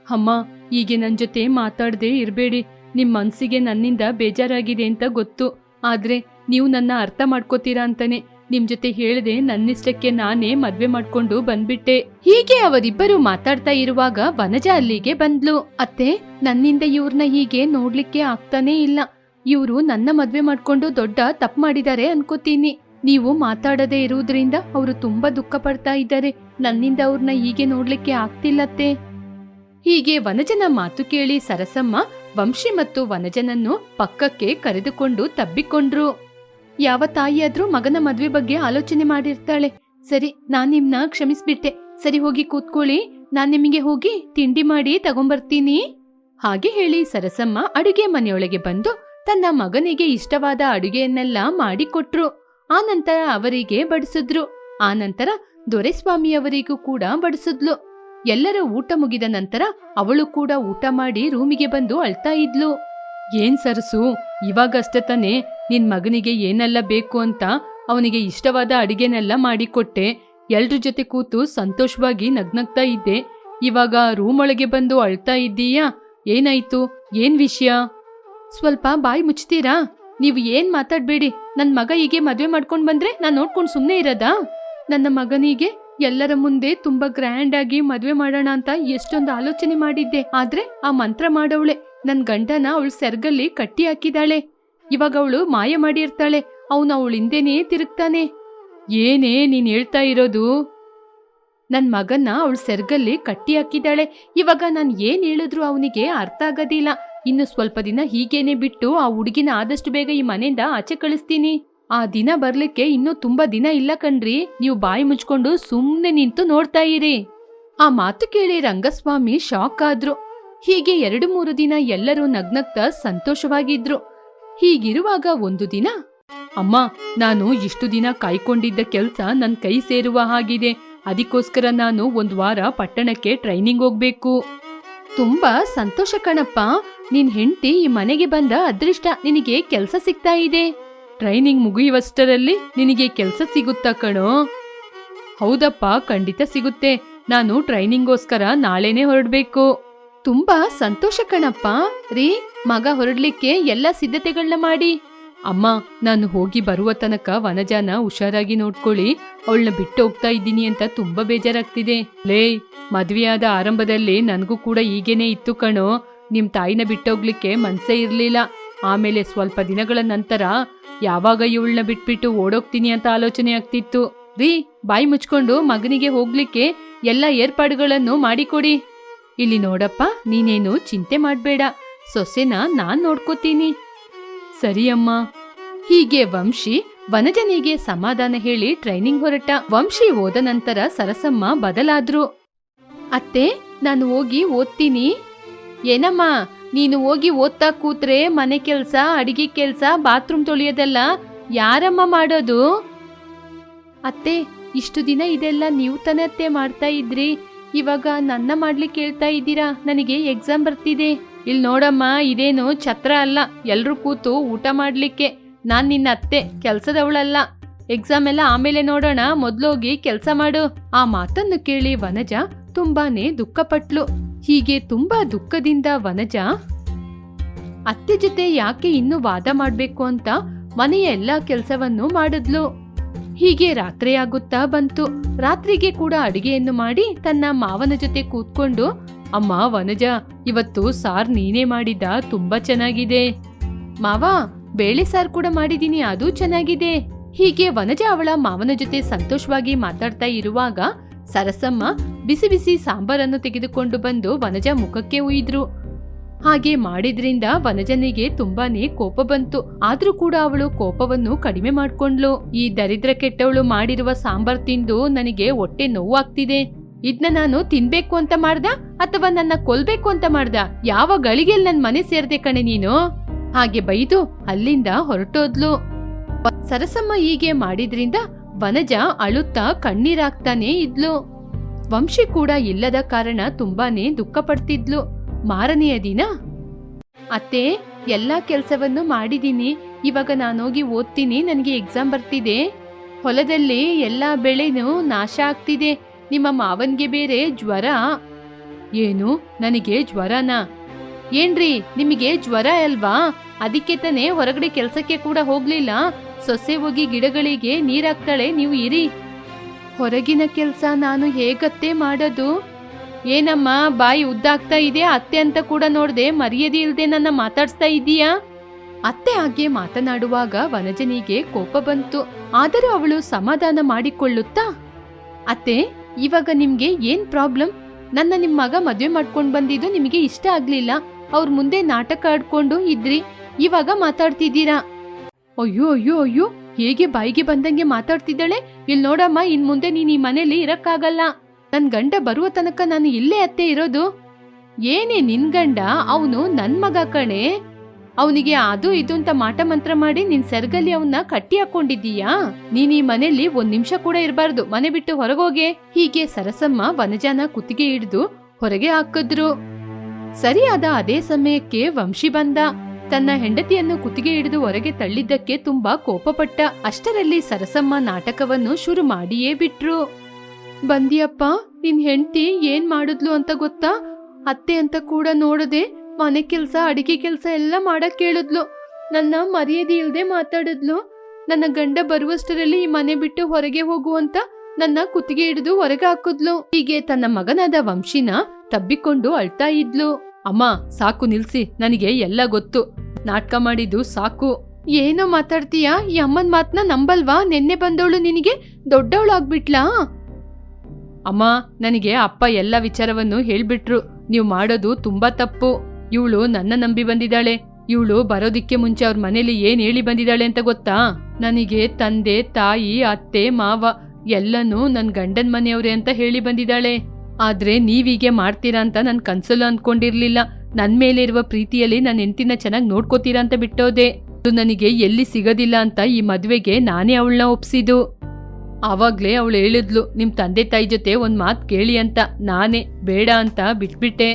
ಅಮ್ಮ, ಹೀಗೆ ನನ್ ಜೊತೆ ಮಾತಾಡದೆ ಇರ್ಬೇಡಿ. ನಿಮ್ ಮನ್ಸಿಗೆ ನನ್ನಿಂದ ಬೇಜಾರಾಗಿದೆ ಅಂತ ಗೊತ್ತು, ಆದ್ರೆ ನೀವು ನನ್ನ ಅರ್ಥ ಮಾಡ್ಕೋತೀರಾ ಅಂತಾನೆ ನಿಮ್ ಜೊತೆ ಹೇಳ್ದೆ ನನ್ನಿಷ್ಟಕ್ಕೆ ನಾನೇ ಮದ್ವೆ ಮಾಡ್ಕೊಂಡು ಬಂದ್ಬಿಟ್ಟೆ. ಹೀಗೆ ಅವರಿಬ್ಬರು ಮಾತಾಡ್ತಾ ಇರುವಾಗ ವನಜ ಅಲ್ಲಿಗೆ ಬಂದ್ಲು. ಅತ್ತೆ, ನನ್ನಿಂದ ಇವ್ರನ್ನ ಹೀಗೆ ನೋಡ್ಲಿಕ್ಕೆ ಆಗ್ತಾನೇ ಇಲ್ಲ. ಇವ್ರು ನನ್ನ ಮದ್ವೆ ಮಾಡ್ಕೊಂಡು ದೊಡ್ಡ ತಪ್ಪು ಮಾಡಿದ್ದಾರೆ ಅನ್ಕೋತೀನಿ. ನೀವು ಮಾತಾಡದೆ ಇರುವುದ್ರಿಂದ ಅವರು ತುಂಬಾ ದುಃಖ ಪಡ್ತಾ ಇದ್ದಾರೆ. ನನ್ನಿಂದ ಅವ್ರನ್ನ ಹೀಗೆ ನೋಡ್ಲಿಕ್ಕೆ ಆಗ್ತಿಲ್ಲತ್ತೆ. ಹೀಗೆ ವನಜನ ಮಾತು ಕೇಳಿ ಸರಸಮ್ಮ ವಂಶಿ ಮತ್ತು ವನಜನನ್ನು ಪಕ್ಕಕ್ಕೆ ಕರೆದುಕೊಂಡು ತಬ್ಬಿಕೊಂಡ್ರು. ಯಾವ ತಾಯಿಯಾದ್ರೂ ಮಗನ ಮದ್ವೆ ಬಗ್ಗೆ ಆಲೋಚನೆ ಮಾಡಿರ್ತಾಳೆ. ಸರಿ, ನಾನ್ ನಿಮ್ನ ಕ್ಷಮಿಸ್ಬಿಟ್ಟೆ. ಸರಿ, ಹೋಗಿ ಕೂತ್ಕೊಳ್ಳಿ, ನಾನ್ ನಿಮಗೆ ಹೋಗಿ ತಿಂಡಿ ಮಾಡಿ ತಗೊಂಬರ್ತೀನಿ. ಹಾಗೆ ಹೇಳಿ ಸರಸಮ್ಮ ಅಡುಗೆ ಮನೆಯೊಳಗೆ ಬಂದು ತನ್ನ ಮಗನಿಗೆ ಇಷ್ಟವಾದ ಅಡುಗೆಯನ್ನೆಲ್ಲ ಮಾಡಿಕೊಟ್ರು. ಆನಂತರ ಅವರಿಗೆ ಬಡಿಸಿದ್ರು. ಆನಂತರ ದೊರೆಸ್ವಾಮಿಯವರಿಗೂ ಕೂಡ ಬಡಿಸಿದ್ಲು. ಎಲ್ಲರೂ ಊಟ ಮುಗಿದ ನಂತರ ಅವಳು ಕೂಡ ಊಟ ಮಾಡಿ ರೂಮಿಗೆ ಬಂದು ಅಳ್ತಾ ಇದ್ಲು. ಏನ್ ಸರಸು, ಇವಾಗಷ್ಟೇ ತಾನೆ ನಿನ್ ಮಗನಿಗೆ ಏನೆಲ್ಲ ಬೇಕು ಅಂತ ಅವನಿಗೆ ಇಷ್ಟವಾದ ಅಡಿಗೆನೆಲ್ಲ ಮಾಡಿಕೊಟ್ಟೆ. ಎಲ್ರ ಜೊತೆ ಕೂತು ಸಂತೋಷವಾಗಿ ನಗ್ನಗ್ತಾ ಇದ್ದೆ. ಇವಾಗ ರೂಮ್ ಒಳಗೆ ಬಂದು ಅಳ್ತಾ ಇದ್ದೀಯಾ? ಏನಾಯ್ತು? ಏನ್ ವಿಷಯ? ಸ್ವಲ್ಪ ಬಾಯಿ ಮುಚ್ತೀರಾ? ನೀವು ಏನ್ ಮಾತಾಡ್ಬೇಡಿ. ನನ್ ಮಗ ಹೀಗೆ ಮದ್ವೆ ಮಾಡ್ಕೊಂಡ್ ಬಂದ್ರೆ ನಾನ್ ನೋಡ್ಕೊಂಡ್ ಸುಮ್ನೆ ಇರೋದಾ? ನನ್ನ ಮಗನಿಗೆ ಎಲ್ಲರ ಮುಂದೆ ತುಂಬಾ ಗ್ರ್ಯಾಂಡ್ ಆಗಿ ಮದ್ವೆ ಮಾಡೋಣ ಅಂತ ಎಷ್ಟೊಂದು ಆಲೋಚನೆ ಮಾಡಿದ್ದೆ. ಆದ್ರೆ ಆ ಮಂತ್ರ ಮಾಡವಳೆ ನನ್ ಗಂಡನ ಅವಳು ಸೆರ್ಗಲ್ಲಿ ಕಟ್ಟಿ ಹಾಕಿದಾಳೆ. ಇವಾಗ ಅವಳು ಮಾಯ ಮಾಡಿರ್ತಾಳೆ, ಅವನು ಅವಳು ಹಿಂದೆನೇ ತಿರುಗ್ತಾನೆ. ಏನೇ ನೀನ್ ಹೇಳ್ತಾ ಇರೋದು? ನನ್ ಮಗನ್ನ ಅವಳು ಸೆರ್ಗಲ್ಲಿ ಕಟ್ಟಿ ಹಾಕಿದಾಳೆ. ಇವಾಗ ನಾನ್ ಏನ್ ಹೇಳಿದ್ರು ಅವನಿಗೆ ಅರ್ಥ ಆಗೋದಿಲ್ಲ. ಇನ್ನು ಸ್ವಲ್ಪ ದಿನ ಹೀಗೇನೆ ಬಿಟ್ಟು ಆ ಹುಡುಗಿನ ಆದಷ್ಟು ಬೇಗ ಈ ಮನೆಯಿಂದ ಆಚೆ ಕಳಿಸ್ತೀನಿ. ಆ ದಿನ ಬರ್ಲಿಕ್ಕೆ ಇನ್ನೂ ತುಂಬಾ ದಿನ ಇಲ್ಲ ಕಣ್ರಿ. ನೀವು ಬಾಯಿ ಮುಚ್ಕೊಂಡು ಸುಮ್ನೆ ನಿಂತು ನೋಡ್ತಾ ಇರಿ. ಆ ಮಾತು ಕೇಳಿ ರಂಗಸ್ವಾಮಿ ಶಾಕ್ ಆದ್ರು. ಹೀಗೆ 2-3 ದಿನ ಎಲ್ಲರೂ ನಗ್ನಗ್ತಾ ಸಂತೋಷವಾಗಿದ್ರು. ಹೀಗಿರುವಾಗ ಒಂದು ದಿನ, ಅಮ್ಮ, ನಾನು ಇಷ್ಟು ದಿನ ಕಾಯ್ಕೊಂಡಿದ್ದ ಕೆಲ್ಸ ನನ್ ಕೈ ಸೇರುವ ಹಾಗಿದೆ. ಅದಕ್ಕೋಸ್ಕರ ನಾನು 1 ವಾರ ಪಟ್ಟಣಕ್ಕೆ ಟ್ರೈನಿಂಗ್ ಹೋಗ್ಬೇಕು. ತುಂಬಾ ಸಂತೋಷ ಕಣಪ್ಪ. ನಿನ್ ಹೆಂಡತಿ ಈ ಮನೆಗೆ ಬಂದ ಅದೃಷ್ಟ. ನಿನಗೆ ಕೆಲ್ಸ ಸಿಗ್ತಾ ಇದೆ. ಟ್ರೈನಿಂಗ್ ಮುಗಿಯುವಷ್ಟರಲ್ಲಿ ನಿನಗೆ ಕೆಲ್ಸ ಸಿಗುತ್ತಾ ಕಣೋ? ಹೌದಪ್ಪ, ಖಂಡಿತ ಸಿಗುತ್ತೆ. ನಾನು ಟ್ರೈನಿಂಗ್ಗೋಸ್ಕರ ನಾಳೆನೆ ಹೊರಡ್ಬೇಕು. ತುಂಬಾ ಸಂತೋಷ ಕಣಪ್ಪ. ರೀ, ಮಗ ಹೊರಡ್ಲಿಕ್ಕೆ ಎಲ್ಲ ಸಿದ್ಧತೆಗಳನ್ನ ಮಾಡಿ. ಅಮ್ಮ, ನಾನು ಹೋಗಿ ಬರುವ ತನಕ ವನಜಾನ ಹುಷಾರಾಗಿ ನೋಡ್ಕೊಳ್ಳಿ. ಅವಳನ್ನ ಬಿಟ್ಟು ಹೋಗ್ತಾ ಇದ್ದೀನಿ ಅಂತ ತುಂಬಾ ಬೇಜಾರಾಗ್ತಿದೆ. ಲೇ, ಮದ್ವೆಯಾದ ಆರಂಭದಲ್ಲಿ ನನಗೂ ಕೂಡ ಹೀಗೇನೆ ಇತ್ತು ಕಣೋ. ನಿಮ್ ತಾಯಿನ ಬಿಟ್ಟೋಗ್ಲಿಕ್ಕೆ ಮನ್ಸೇ ಇರ್ಲಿಲ್ಲ. ಆಮೇಲೆ ಸ್ವಲ್ಪ ದಿನಗಳ ನಂತರ ಯಾವಾಗ ಇವಳನ್ನ ಬಿಟ್ಬಿಟ್ಟು ಓಡೋಗ್ತೀನಿ ಅಂತ ಆಲೋಚನೆ ಆಗ್ತಿತ್ತು. ರೀ, ಬಾಯಿ ಮುಚ್ಕೊಂಡು ಮಗನಿಗೆ ಹೋಗ್ಲಿಕ್ಕೆ ಎಲ್ಲ ಏರ್ಪಾಡುಗಳನ್ನು ಮಾಡಿಕೊಡಿ. ಇಲ್ಲಿ ನೋಡಪ್ಪ, ನೀನೇನು ಚಿಂತೆ ಮಾಡ್ಬೇಡ, ಸೊಸೆನ ನಾನ್ ನೋಡ್ಕೋತೀನಿ. ಸರಿ ಅಮ್ಮ. ಹೀಗೆ ವಂಶಿ ವನಜನಿಗೆ ಸಮಾಧಾನ ಹೇಳಿ ಟ್ರೈನಿಂಗ್ ಹೊರಟ. ವಂಶಿ ಹೋದ ನಂತರ ಸರಸಮ್ಮ ಬದಲಾದ್ರು. ಅತ್ತೆ, ನಾನು ಹೋಗಿ ಓದ್ತೀನಿ. ಏನಮ್ಮ, ನೀನು ಹೋಗಿ ಓದ್ತಾ ಕೂತ್ರೆ ಮನೆ ಕೆಲ್ಸ, ಅಡಿಗೆ ಕೆಲ್ಸ, ಬಾತ್ರೂಮ್ ತೊಳೆಯೋದೆಲ್ಲ ಯಾರಮ್ಮ ಮಾಡೋದು? ಅತ್ತೆ, ಇಷ್ಟು ದಿನ ಇದೆಲ್ಲ ನೀವು ತಾನೇ ಅತ್ತೆ ಮಾಡ್ತಾ ಇದ್ರಿ, ಇವಾಗ ನನ್ನ ಮಾಡ್ಲಿಕ್ಕೆ ಹೇಳ್ತಾ ಇದ್ದೀರಾ? ನನಗೆ ಎಕ್ಸಾಮ್ ಬರ್ತಿದೆ. ಇಲ್ಲಿ ನೋಡಮ್ಮ, ಇದೇನು ಛತ್ರ ಅಲ್ಲ ಎಲ್ರೂ ಕೂತು ಊಟ ಮಾಡ್ಲಿಕ್ಕೆ. ನಾನ್ ನಿನ್ನ ಅತ್ತೆ, ಕೆಲ್ಸದವಳಲ್ಲ. ಎಕ್ಸಾಮ್ ಎಲ್ಲ ಆಮೇಲೆ ನೋಡೋಣ, ಮೊದ್ಲೋಗಿ ಕೆಲ್ಸ ಮಾಡು. ಆ ಮಾತನ್ನು ಕೇಳಿ ವನಜ ತುಂಬಾನೇ ದುಃಖಪಟ್ಲು. ಹೀಗೆ ತುಂಬಾ ದುಃಖದಿಂದ ವನಜ ಅತ್ತೆ ಜೊತೆ ಯಾಕೆ ಇನ್ನು ವಾದ ಮಾಡ್ಬೇಕು ಅಂತ ಮನೆಯ ಎಲ್ಲಾ ಕೆಲ್ಸವನ್ನು ಮಾಡಿದ್ಲು. ಹೀಗೆ ರಾತ್ರಿಯಾಗುತ್ತಾ ಬಂತು. ರಾತ್ರಿಗೆ ಕೂಡ ಅಡಿಗೆಯನ್ನು ಮಾಡಿ ತನ್ನ ಮಾವನ ಜೊತೆ ಕೂತ್ಕೊಂಡು, ಅಮ್ಮ ವನಜ, ಇವತ್ತು ಸಾರ್ ನೀನೇ ಮಾಡಿದ್ದ, ತುಂಬಾ ಚೆನ್ನಾಗಿದೆ. ಮಾವ, ಬೇಳೆ ಸಾರ್ ಕೂಡ ಮಾಡಿದೀನಿ, ಅದು ಚೆನ್ನಾಗಿದೆ. ಹೀಗೆ ವನಜ ಅವಳ ಮಾವನ ಜೊತೆ ಸಂತೋಷವಾಗಿ ಮಾತಾಡ್ತಾ ಇರುವಾಗ ಸರಸಮ್ಮ ಬಿಸಿ ಬಿಸಿ ಸಾಂಬಾರನ್ನು ತೆಗೆದುಕೊಂಡು ಬಂದು ವನಜ ಮುಖಕ್ಕೆ ಉಯ್ದ್ರು. ಹಾಗೆ ಮಾಡಿದ್ರಿಂದ ವನಜನಿಗೆ ತುಂಬಾನೇ ಕೋಪ ಬಂತು. ಆದ್ರೂ ಕೂಡ ಅವಳು ಕೋಪವನ್ನು ಕಡಿಮೆ ಮಾಡ್ಕೊಂಡ್ಲು. ಈ ದರಿದ್ರ ಕೆಟ್ಟವಳು ಮಾಡಿರುವ ಸಾಂಬಾರ್ ತಿಂದು ನನಗೆ ಹೊಟ್ಟೆ ನೋವಾಗ್ತಿದೆ. ಇದ್ನ ನಾನು ತಿನ್ಬೇಕು ಅಂತ ಮಾಡ್ದ ಅಥವಾ ನನ್ನ ಕೊಲ್ಬೇಕು ಅಂತ ಮಾಡ್ದ? ಯಾವ ಗಳಿಗೆಲ್ ನನ್ ಮನೆ ಸೇರ್ದೆ ಕಣೆ ನೀನು? ಹಾಗೆ ಬೈದು ಅಲ್ಲಿಂದ ಹೊರಟೋದ್ಲು. ಸರಸಮ್ಮ ಹೀಗೆ ಮಾಡಿದ್ರಿಂದ ವನಜ ಅಳುತ್ತಾ ಕಣ್ಣೀರಾಗ್ತಾನೆ ಇದ್ಲು. ವಂಶಿ ಕೂಡ ಇಲ್ಲದ ಕಾರಣ ತುಂಬಾನೇ ದುಃಖ ಪಡ್ತಿದ್ಲು. ಮಾರನೆಯ ದಿನ, ಅತ್ತೆ, ಎಲ್ಲಾ ಕೆಲ್ಸವನ್ನು ಮಾಡಿದೀನಿ, ಇವಾಗ ನಾನೋಗಿ ಓದ್ತೀನಿ, ನನಗೆ ಎಕ್ಸಾಮ್ ಬರ್ತಿದೆ. ಹೊಲದಲ್ಲಿ ಎಲ್ಲಾ ಬೆಳೆನೂ ನಾಶ ಆಗ್ತಿದೆ. ನಿಮ್ಮ ಮಾವನ್ಗೆ ಬೇರೆ ಜ್ವರ. ಏನು, ನನಗೆ ಜ್ವರನಾ? ಏನ್ರಿ, ನಿಮಗೆ ಜ್ವರ ಅಲ್ವಾ? ಅದಕ್ಕೆ ತಾನೇ ಹೊರಗಡೆ ಕೆಲ್ಸಕ್ಕೆ ಕೂಡ ಹೋಗ್ಲಿಲ್ಲ. ಸೊಸೆ ಹೋಗಿ ಗಿಡಗಳಿಗೆ ನೀರಾಕ್ತಾಳೆ, ನೀವು ಇರಿ. ಹೊರಗಿನ ಕೆಲ್ಸ ನಾನು ಹೇಗತ್ತೆ ಮಾಡೋದು? ಏನಮ್ಮ ಬಾಯಿ ಉದ್ದಾಗ್ತಾ ಇದೆ? ಅತ್ತೆ ಅಂತ ಕೂಡ ನೋಡ್ದೆ ಮರ್ಯಾದೆ ಇಲ್ದೆ ನನ್ನ ಮಾತಾಡ್ಸ್ತಾ ಇದೀಯಾ? ಅತ್ತೆ ಹಾಗೆ ಮಾತನಾಡುವಾಗ ವನಜನಿಗೆ ಕೋಪ ಬಂತು. ಆದರೂ ಅವಳು ಸಮಾಧಾನ ಮಾಡಿಕೊಳ್ಳುತ್ತಾ, ಅತ್ತೆ, ಇವಾಗ ನಿಮ್ಗೆ ಏನ್ ಪ್ರಾಬ್ಲಮ್? ನನ್ನ ನಿಮ್ ಮಗ ಮದ್ವೆ ಮಾಡ್ಕೊಂಡ್ ಬಂದಿದ್ದು ನಿಮಗೆ ಇಷ್ಟ ಆಗ್ಲಿಲ್ಲ. ಅವ್ರ ಮುಂದೆ ನಾಟಕ ಆಡ್ಕೊಂಡು ಇದ್ರಿ, ಇವಾಗ ಮಾತಾಡ್ತಿದ್ದೀರಾ? ಅಯ್ಯೋ ಅಯ್ಯೋ ಅಯ್ಯೋ, ಹೇಗೆ ಬಾಯಿಗೆ ಬಂದಂಗೆ ಮಾತಾಡ್ತಿದ್ದಾಳೆ. ಇಲ್ ನೋಡಮ್ಮ, ಇನ್ ಮುಂದೆ ನೀನ್ ಈ ಮನೇಲಿ ಇರಕ್ಕಾಗಲ್ಲ. ನನ್ ಗಂಡ ಬರುವ ತನಕ ನಾನು ಇಲ್ಲೇ ಅತ್ತೆ ಇರೋದು. ಏನೇ ನಿನ್ ಗಂಡ? ಅವನು ನನ್ ಮಗ ಕಣೆ. ಅವನಿಗೆ ಅದು ಇದು ಅಂತ ಮಾಟ ಮಂತ್ರ ಮಾಡಿ ನಿನ್ ಸೆರ್ಗಲ್ಲಿ ಅವನ್ನ ಕಟ್ಟಿ ಹಾಕೊಂಡಿದ್ದೀಯಾ? ನೀನ್ ಈ ಮನೇಲಿ ಒಂದ್ ನಿಮಿಷ ಕೂಡ ಇರಬಾರ್ದು. ಮನೆ ಬಿಟ್ಟು ಹೊರಗೋಗೆ. ಹೀಗೆ ಸರಸಮ್ಮ ವನಜಾನ ಕುತ್ತಿಗೆ ಹಿಡಿದು ಹೊರಗೆ ಹಾಕಿದ್ರು. ಸರಿಯಾದ ಅದೇ ಸಮಯಕ್ಕೆ ವಂಶಿ ಬಂದ. ತನ್ನ ಹೆಂಡತಿಯನ್ನು ಕುತ್ತಿಗೆ ಹಿಡಿದು ಹೊರಗೆ ತಳ್ಳಿದ್ದಕ್ಕೆ ತುಂಬಾ ಕೋಪಪಟ್ಟ. ಅಷ್ಟರಲ್ಲಿ ಸರಸಮ್ಮ ನಾಟಕವನ್ನು ಶುರು ಮಾಡಿಯೇ ಬಿಟ್ರು. ಬಂದಿಯಪ್ಪ, ನಿನ್ ಹೆಂಡತಿ ಏನ್ ಮಾಡಿದ್ಲು ಅಂತ ಗೊತ್ತಾ? ಅತ್ತೆ ಅಂತ ಕೂಡ ನೋಡದೆ ಮನೆ ಕೆಲ್ಸ, ಅಡಿಗೆ ಕೆಲ್ಸ ಎಲ್ಲ ಮಾಡಕ್ ಹೇಳಿದ್ಲು. ನನ್ನ ಮರ್ಯಾದೆ ಇಲ್ದೆ ಮಾತಾಡಿದ್ಲು. ನನ್ನ ಗಂಡ ಬರುವಷ್ಟರಲ್ಲಿ ಈ ಮನೆ ಬಿಟ್ಟು ಹೊರಗೆ ಹೋಗುವಂತ ನನ್ನ ಕುತ್ತಿಗೆ ಹಿಡಿದು ಹೊರಗೆ ಹಾಕಿದ್ಲು. ಹೀಗೆ ತನ್ನ ಮಗನಾದ ವಂಶಿನ ತಬ್ಬಿಕೊಂಡು ಅಳ್ತಾ ಇದ್ಲು. ಅಮ್ಮ, ಸಾಕು ನಿಲ್ಸಿ, ನನಗೆ ಎಲ್ಲ ಗೊತ್ತು. ನಾಟಕ ಮಾಡಿದ್ದು ಸಾಕು. ಏನೋ ಮಾತಾಡ್ತೀಯಾ? ಈ ಅಮ್ಮನ್ ಮಾತನ್ನ ನಂಬಲ್ವಾ? ನೆನ್ನೆ ಬಂದವಳು ನಿನಗೆ ದೊಡ್ಡವಳಾಗ್ಬಿಟ್ಲಾ? ಅಮ್ಮ, ನನಗೆ ಅಪ್ಪ ಎಲ್ಲ ವಿಚಾರವನ್ನು ಹೇಳ್ಬಿಟ್ರು. ನೀವು ಮಾಡೋದು ತುಂಬಾ ತಪ್ಪು. ಇವಳು ನನ್ನ ನಂಬಿ ಬಂದಿದ್ದಾಳೆ. ಇವಳು ಬರೋದಿಕ್ಕೆ ಮುಂಚೆ ಅವ್ರ ಮನೇಲಿ ಏನ್ ಹೇಳಿ ಬಂದಿದ್ದಾಳೆ ಅಂತ ಗೊತ್ತಾ? ನನಗೆ ತಂದೆ, ತಾಯಿ, ಅತ್ತೆ, ಮಾವ ಎಲ್ಲನೂ ನನ್ ಗಂಡನ್ ಮನೆಯವ್ರೆ ಅಂತ ಹೇಳಿ ಬಂದಿದ್ದಾಳೆ. ಆದ್ರೆ ನೀವೀಗೆ ಮಾಡ್ತೀರಾ ಅಂತ ನನ್ ಕನ್ಸಲು ಅಂದ್ಕೊಂಡಿರ್ಲಿಲ್ಲ. ನನ್ ಮೇಲೆ ಇರುವ ಪ್ರೀತಿಯಲ್ಲಿ ನನ್ನ ಹೆಂಡತಿನ ಚೆನ್ನಾಗಿ ನೋಡ್ಕೋತೀರಾ ಅಂತ ಬಿಟ್ಟೋದೆ. ಅದು ನನಗೆ ಎಲ್ಲಿ ಸಿಗೋದಿಲ್ಲ ಅಂತ ಈ ಮದ್ವೆಗೆ ನಾನೇ ಅವಳನ್ನ ಒಪ್ಸಿದ್ದು. ಆವಾಗ್ಲೇ ಅವಳು ಹೇಳಿದ್ಲು, ನಿಮ್ ತಂದೆ ತಾಯಿ ಜೊತೆ ಒಂದ್ ಮಾತು ಕೇಳಿ ಅಂತ. ನಾನೇ ಬೇಡ ಅಂತ ಬಿಟ್ಬಿಟ್ಟೆ.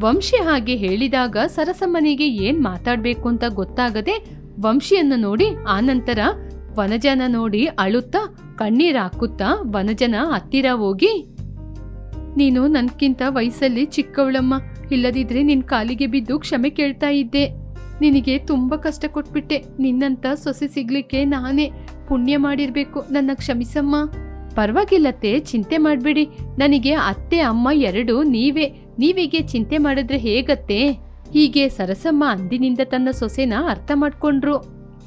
ವಂಶಿ ಹಾಗೆ ಹೇಳಿದಾಗ ಸರಸಮ್ಮನಿಗೆ ಏನ್ ಮಾತಾಡ್ಬೇಕು ಅಂತ ಗೊತ್ತಾಗದೆ ವಂಶಿಯನ್ನು ನೋಡಿ ಆನಂತರ ವನಜನ ನೋಡಿ ಅಳುತ್ತಾ ಕಣ್ಣೀರ್ ಹಾಕುತ್ತಾ ವನಜನ ಹತ್ತಿರ ಹೋಗಿ, ನೀನು ನನ್ಕಿಂತ ವಯಸ್ಸಲ್ಲಿ ಚಿಕ್ಕವಳಮ್ಮ. ಇಲ್ಲದಿದ್ರೆ ನಿನ್ ಕಾಲಿಗೆ ಬಿದ್ದು ಕ್ಷಮೆ ಕೇಳ್ತಾ ಇದ್ದೆ. ನಿನಗೆ ತುಂಬಾ ಕಷ್ಟ ಕೊಟ್ಬಿಟ್ಟೆ. ನಿನ್ನಂತ ಸೊಸೆ ಸಿಗ್ಲಿಕ್ಕೆ ನಾನೇ ಪುಣ್ಯ ಮಾಡಿರ್ಬೇಕು. ನನ್ನ ಕ್ಷಮಿಸಮ್ಮ. ಪರವಾಗಿಲ್ಲತ್ತೆ, ಚಿಂತೆ ಮಾಡ್ಬೇಡಿ. ನನಗೆ ಅತ್ತೆ ಅಮ್ಮ ಎರಡು ನೀವೀಗೆ ಚಿಂತೆ ಮಾಡಿದ್ರೆ ಹೇಗತ್ತೆ? ಹೀಗೆ ಸರಸಮ್ಮ ಅಂದಿನಿಂದ ತನ್ನ ಸೊಸೆನ ಅರ್ಥ ಮಾಡ್ಕೊಂಡ್ರು.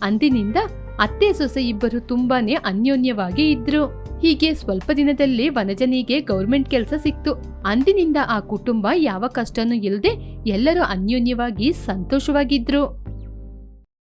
ಅಂದಿನಿಂದ ಅತ್ತೆ ಸೊಸೆ ಇಬ್ಬರು ತುಂಬಾನೇ ಅನ್ಯೋನ್ಯವಾಗಿ ಇದ್ರು. ಹೀಗೆ ಸ್ವಲ್ಪ ದಿನದಲ್ಲೇ ವನಜನಿಗೆ ಗೌರ್ಮೆಂಟ್ ಕೆಲಸ ಸಿಕ್ತು. ಅಂದಿನಿಂದ ಆ ಕುಟುಂಬ ಯಾವ ಕಷ್ಟನೂ ಇಲ್ಲದೆ ಎಲ್ಲರೂ ಅನ್ಯೋನ್ಯವಾಗಿ ಸಂತೋಷವಾಗಿದ್ರು.